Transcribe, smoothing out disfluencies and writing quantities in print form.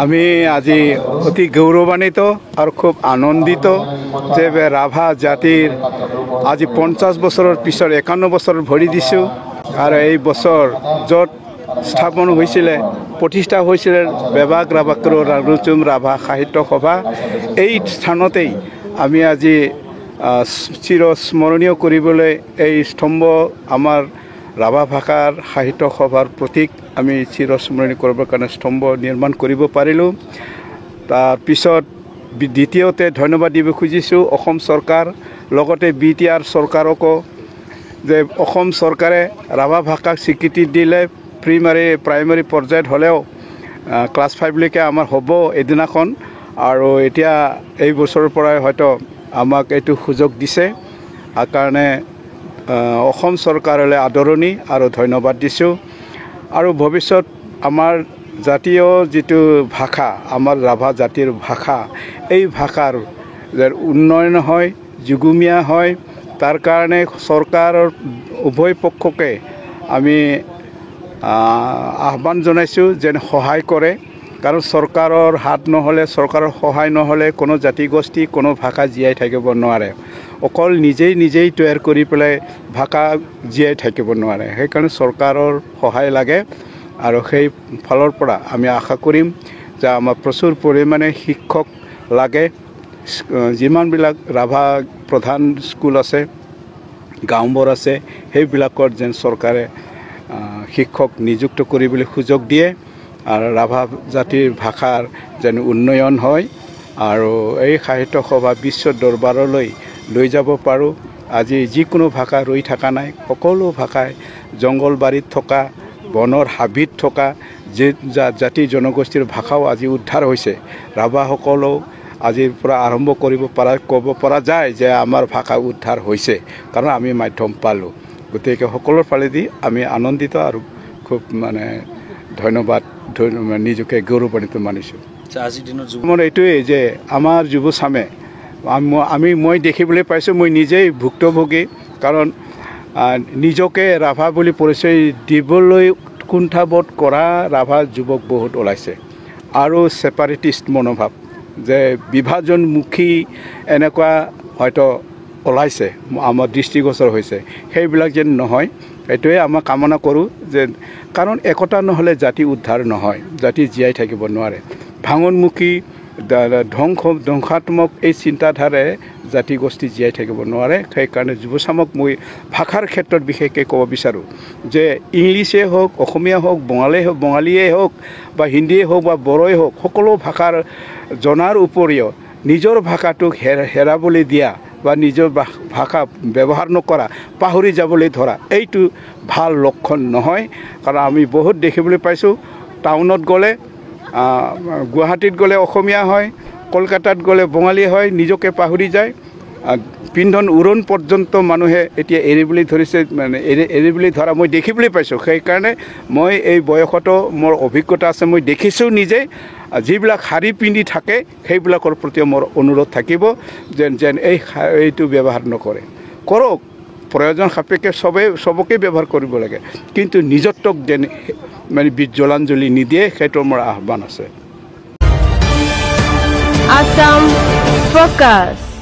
আমি আজি অতি গৌৰৱান্বিত আৰু খুব আনন্দিত যে ৰাভা জাতিৰ আজি 50 বছৰৰ পিছত 51 বছৰ ভৰি দিছোঁ আৰু এই বছৰ য'ত স্থাপন হৈছিলে প্ৰতিষ্ঠা হৈছিলে বেবাক ৰাভাক্ৰ ৰাণুচুম ৰাভা সাহিত্য সভা এই স্থানতেই আমি আজি চিৰস্মৰণীয় কৰিবলৈ এই স্তম্ভ আমাৰ ৰাভা ভাষাৰ সাহিত্য সভাৰ প্ৰতীক আমি চিৰস্মৰণীয় কৰিবৰ কাৰণে স্তম্ভ নিৰ্মাণ কৰিব পাৰিলোঁ। তাৰ পিছত দ্বিতীয়তে ধন্যবাদ দিব খুজিছোঁ অসম চৰকাৰ লগতে BTR চৰকাৰকো যে অসম চৰকাৰে ৰাভা ভাষাক স্বীকৃতি দিলে প্ৰাইমাৰী পৰ্যায়ত হ'লেও ক্লাছ 5 লৈকে আমাৰ হ'ব এদিনাখন আৰু এতিয়া এই বছৰৰ পৰাই হয়তো আমাক এইটো সুযোগ দিছে কাৰণে অসম চৰকাৰলৈ আদৰণি আৰু ধন্যবাদ দিছোঁ আৰু ভৱিষ্যত আমাৰ জাতীয় যিটো ভাষা আমাৰ ৰাভা জাতিৰ ভাষা এই ভাষাৰ উন্নয়ন হয় যুগুমীয়া হয় তাৰ কাৰণে চৰকাৰৰ উভয় পক্ষকে আমি আহ্বান জনাইছোঁ যেন সহায় কৰে কাৰণ চৰকাৰৰ হাত নহ'লে চৰকাৰৰ সহায় নহ'লে কোনো জাতিগোষ্ঠী কোনো ভাষা জীয়াই থাকিব নোৱাৰে অকল নিজেই তৈয়াৰ কৰি পেলাই ভাষা জীয়াই থাকিব নোৱাৰে সেইকাৰণে চৰকাৰৰ সহায় লাগে আৰু সেই ফালৰ পৰা আমি আশা কৰিম যে আমাৰ প্ৰচুৰ পৰিমাণে শিক্ষক লাগে যিমানবিলাক ৰাভা প্ৰধান স্কুল আছে গাঁওবোৰ আছে সেইবিলাকত যেন চৰকাৰে শিক্ষক নিযুক্ত কৰিবলৈ সুযোগ দিয়ে আৰু ৰাভা জাতিৰ ভাষাৰ যেন উন্নয়ন হয় আৰু এই সাহিত্য সভা বিশ্ব দৰবাৰলৈ লৈ যাব পাৰোঁ আজি যিকোনো ভাষা ৰৈ থকা নাই সকলো ভাষাই জংগলবাৰীত থকা বনৰ হাবিত থকা জাতি জনগোষ্ঠীৰ ভাষাও আজি উদ্ধাৰ হৈছে ৰাভাসকলেও আজিৰ পৰা আৰম্ভ ক'ব পৰা যায় যে আমাৰ ভাষা উদ্ধাৰ হৈছে কাৰণ আমি মাধ্যম পালোঁ গতিকে সকলোৰ ফালেদি আমি আনন্দিত আৰু খুব ধন্যবাদ নিজকে গৌৰৱান্বিত মানিছোঁ। আজিৰ দিনত মোৰ এইটোৱেই যে আমাৰ যুৱচামে মই দেখিবলৈ পাইছোঁ মই নিজেই ভুক্তভোগী কাৰণ নিজকে ৰাভা বুলি পৰিচয় দিবলৈ কুণ্ঠাবোধ কৰা ৰাভা যুৱক বহুত ওলাইছে আৰু ছেপাৰেটিষ্ট মনোভাৱ যে বিভাজনমুখী এনেকুৱা হয়তো ওলাইছে আমাৰ দৃষ্টিগোচৰ হৈছে সেইবিলাক যেন নহয় এইটোৱে আমাৰ কামনা কৰোঁ যে কাৰণ একতা নহ'লে জাতি উদ্ধাৰ নহয় জাতি জীয়াই থাকিব নোৱাৰে ভাঙনমুখী ধ্বংসাত্মক এই চিন্তাধাৰাৰে জাতিগোষ্ঠী জীয়াই থাকিব নোৱাৰে সেইকাৰণে যুৱচামক মই ভাষাৰ ক্ষেত্ৰত বিশেষকৈ ক'ব বিচাৰোঁ যে ইংলিছেই হওক অসমীয়া হওক বঙালীয়েই হওক বা হিন্দীয়ে হওক বা বড়োই হওক সকলো ভাষাৰ জনাৰ উপৰিও নিজৰ ভাষাটোক হেৰাবলৈ দিয়া বা নিজৰ ভাষা ব্যৱহাৰ নকৰা পাহৰি যাবলৈ ধৰা এইটো ভাল লক্ষণ নহয় কাৰণ আমি বহুত দেখিবলৈ পাইছোঁ টাউনত গ'লে গুৱাহাটীত গ'লে অসমীয়া হয় কলকাতাত গ'লে বঙালী হয় নিজকে পাহৰি যায় পিন্ধন উৰণ পৰ্যন্ত মানুহে এতিয়া এৰিবলৈ ধৰিছে এৰিবলৈ ধৰা মই দেখিবলৈ পাইছোঁ সেইকাৰণে মই এই বয়সতো মোৰ অভিজ্ঞতা আছে মই দেখিছোঁ নিজে যিবিলাক শাৰী পিন্ধি থাকে সেইবিলাকৰ প্ৰতি মোৰ অনুৰোধ থাকিব যেন এইটো ব্যৱহাৰ নকৰে কৰক প্ৰয়োজন সাপেক্ষে চবকে ব্যৱহাৰ কৰিব লাগে কিন্তু নিজত্বক যেন জলাঞ্জলি নিদিয়ে সেইটো মোৰ আহ্বান আছে। Assam Focus।